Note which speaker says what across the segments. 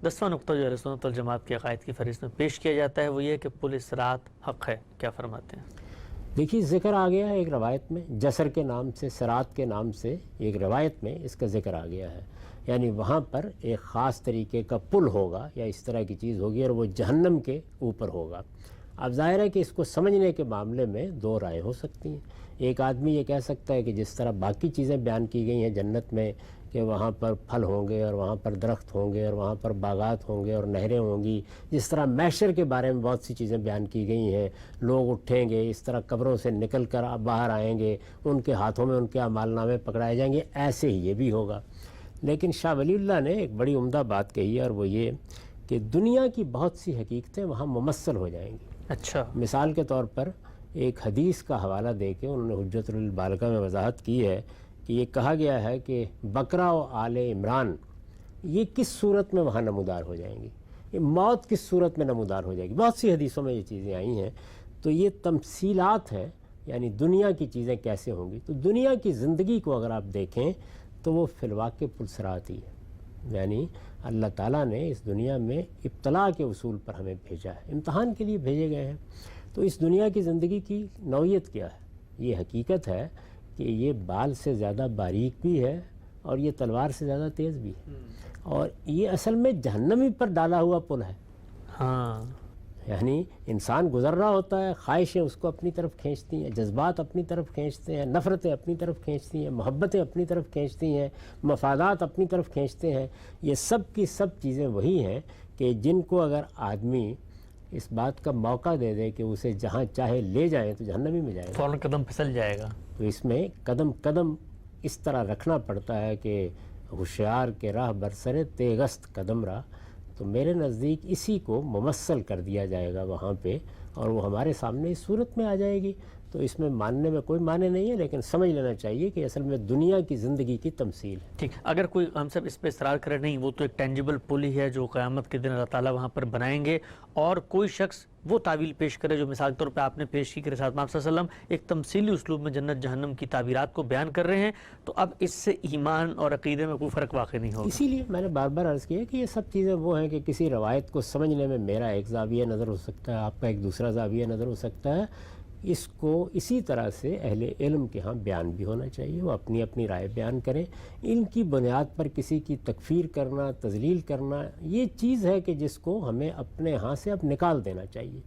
Speaker 1: 10واں نقطہ جو اہل سنت والجماعت کے عقائد کی فہرست میں پیش کیا جاتا ہے وہ یہ کہ پل صراط حق ہے، کیا فرماتے ہیں؟
Speaker 2: دیکھیے ذکر آ گیا ہے ایک روایت میں، جسر کے نام سے، صراط کے نام سے ایک روایت میں اس کا ذکر آ گیا ہے، یعنی وہاں پر ایک خاص طریقے کا پل ہوگا یا اس طرح کی چیز ہوگی اور وہ جہنم کے اوپر ہوگا۔ اب ظاہر ہے کہ اس کو سمجھنے کے معاملے میں دو رائے ہو سکتی ہیں۔ ایک آدمی یہ کہہ سکتا ہے کہ جس طرح باقی چیزیں بیان کی گئی ہیں جنت میں کہ وہاں پر پھل ہوں گے اور وہاں پر درخت ہوں گے اور وہاں پر باغات ہوں گے اور نہریں ہوں گی، جس طرح محشر کے بارے میں بہت سی چیزیں بیان کی گئی ہیں، لوگ اٹھیں گے، اس طرح قبروں سے نکل کر باہر آئیں گے، ان کے ہاتھوں میں ان کے اعمال نامے پکڑائے جائیں گے، ایسے ہی یہ بھی ہوگا۔ لیکن شاہ ولی اللہ نے ایک بڑی عمدہ بات کہی ہے اور وہ یہ کہ دنیا کی بہت سی حقیقتیں وہاں ممثل ہو جائیں گی۔
Speaker 1: اچھا،
Speaker 2: مثال کے طور پر ایک حدیث کا حوالہ دے کے انہوں نے حجت البالغہ میں وضاحت کی ہے کہ یہ کہا گیا ہے کہ بقرہ و آل عمران یہ کس صورت میں وہاں نمودار ہو جائیں گی، یہ موت کس صورت میں نمودار ہو جائے گی۔ بہت سی حدیثوں میں یہ چیزیں آئی ہیں، تو یہ تمثیلات ہیں، یعنی دنیا کی چیزیں کیسے ہوں گی۔ تو دنیا کی زندگی کو اگر آپ دیکھیں تو وہ فی الواقع پل صراط ہی ہے، یعنی اللہ تعالیٰ نے اس دنیا میں ابتلاء کے اصول پر ہمیں بھیجا ہے، امتحان کے لیے بھیجے گئے ہیں۔ تو اس دنیا کی زندگی کی نوعیت کیا ہے؟ یہ حقیقت ہے کہ یہ بال سے زیادہ باریک بھی ہے اور یہ تلوار سے زیادہ تیز بھی ہے، اور یہ اصل میں جہنمی پر ڈالا ہوا پل ہے۔
Speaker 1: ہاں،
Speaker 2: یعنی انسان گزر رہا ہوتا ہے، خواہشیں اس کو اپنی طرف کھینچتی ہیں، جذبات اپنی طرف کھینچتے ہیں، نفرتیں اپنی طرف کھینچتی ہیں، محبتیں اپنی طرف کھینچتی ہیں، مفادات اپنی طرف کھینچتے ہیں۔ یہ سب کی سب چیزیں وہی ہیں کہ جن کو اگر آدمی اس بات کا موقع دے دے کہ اسے جہاں چاہے لے جائیں تو جہنمی میں جائے گا،
Speaker 1: فوراً قدم پھسل جائے گا۔
Speaker 2: تو اس میں قدم قدم اس طرح رکھنا پڑتا ہے کہ ہوشیار کے راہ برسر تیغست قدم راہ۔ تو میرے نزدیک اسی کو ممثل کر دیا جائے گا وہاں پہ، اور وہ ہمارے سامنے اس صورت میں آ جائے گی۔ تو اس میں ماننے میں کوئی معنی نہیں ہے، لیکن سمجھ لینا چاہیے کہ اصل میں دنیا کی زندگی کی تمثیل ہے۔
Speaker 1: ٹھیک، اگر کوئی ہم سب اس پہ اصرار کرے نہیں، وہ تو ایک ٹینجیبل پل ہی ہے جو قیامت کے دن اللہ تعالیٰ وہاں پر بنائیں گے، اور کوئی شخص وہ تعویل پیش کرے جو مثال کے طور پہ آپ نے پیش کی کہ رسالت آپ صلی اللہ علیہ وسلم ایک تمثیلی اسلوب میں جنت جہنم کی تعبیرات کو بیان کر رہے ہیں، تو اب اس سے ایمان اور عقیدے میں کوئی فرق واقع نہیں ہوگا۔
Speaker 2: اسی لیے میں نے بار بار عرض کیا کہ یہ سب چیزیں وہ ہیں کہ کسی روایت کو سمجھنے میں میرا ایک زاویہ نظر ہو سکتا ہے، آپ کا ایک دوسرا زاویہ نظر ہو سکتا ہے۔ اس کو اسی طرح سے اہل علم کے ہاں بیان بھی ہونا چاہیے، وہ اپنی اپنی رائے بیان کریں۔ ان کی بنیاد پر کسی کی تکفیر کرنا، تذلیل کرنا، یہ چیز ہے کہ جس کو ہمیں اپنے ہاں سے اب نکال دینا چاہیے۔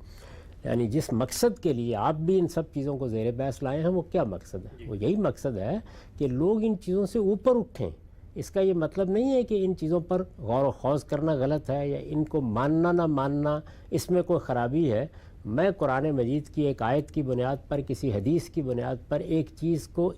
Speaker 2: یعنی جس مقصد کے لیے آپ بھی ان سب چیزوں کو زیر بحث لائے ہیں وہ کیا مقصد ہے؟ وہ یہی مقصد ہے کہ لوگ ان چیزوں سے اوپر اٹھیں۔ اس کا یہ مطلب نہیں ہے کہ ان چیزوں پر غور و خوض کرنا غلط ہے یا ان کو ماننا نہ ماننا اس میں کوئی خرابی ہے۔ میں قرآن مجید کی ایک آیت کی بنیاد پر، کسی حدیث کی بنیاد پر ایک چیز کو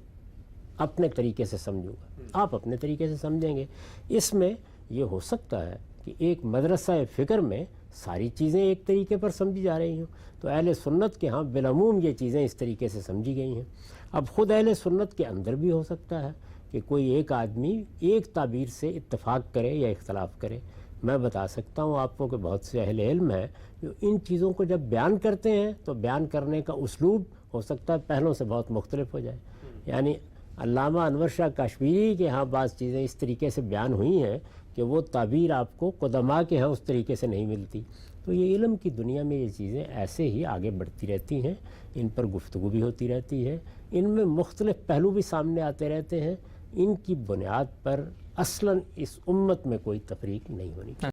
Speaker 2: اپنے طریقے سے سمجھوں گا، آپ اپنے طریقے سے سمجھیں گے۔ اس میں یہ ہو سکتا ہے کہ ایک مدرسہ فکر میں ساری چیزیں ایک طریقے پر سمجھی جا رہی ہوں، تو اہل سنت کے ہاں بالعموم یہ چیزیں اس طریقے سے سمجھی گئی ہیں۔ اب خود اہل سنت کے اندر بھی ہو سکتا ہے کہ کوئی ایک آدمی ایک تعبیر سے اتفاق کرے یا اختلاف کرے۔ میں بتا سکتا ہوں آپ کو کہ بہت سے اہل علم ہیں جو ان چیزوں کو جب بیان کرتے ہیں تو بیان کرنے کا اسلوب ہو سکتا ہے پہلوں سے بہت مختلف ہو جائے۔ یعنی علامہ انور شاہ کاشمیری کے ہاں بعض چیزیں اس طریقے سے بیان ہوئی ہیں کہ وہ تعبیر آپ کو قدماء کے ہاں اس طریقے سے نہیں ملتی۔ تو یہ علم کی دنیا میں یہ چیزیں ایسے ہی آگے بڑھتی رہتی ہیں، ان پر گفتگو بھی ہوتی رہتی ہے، ان میں مختلف پہلو بھی سامنے آتے رہتے ہیں۔ ان کی بنیاد پر اصلاً اس امت میں کوئی تفریق نہیں ہونی چاہیے۔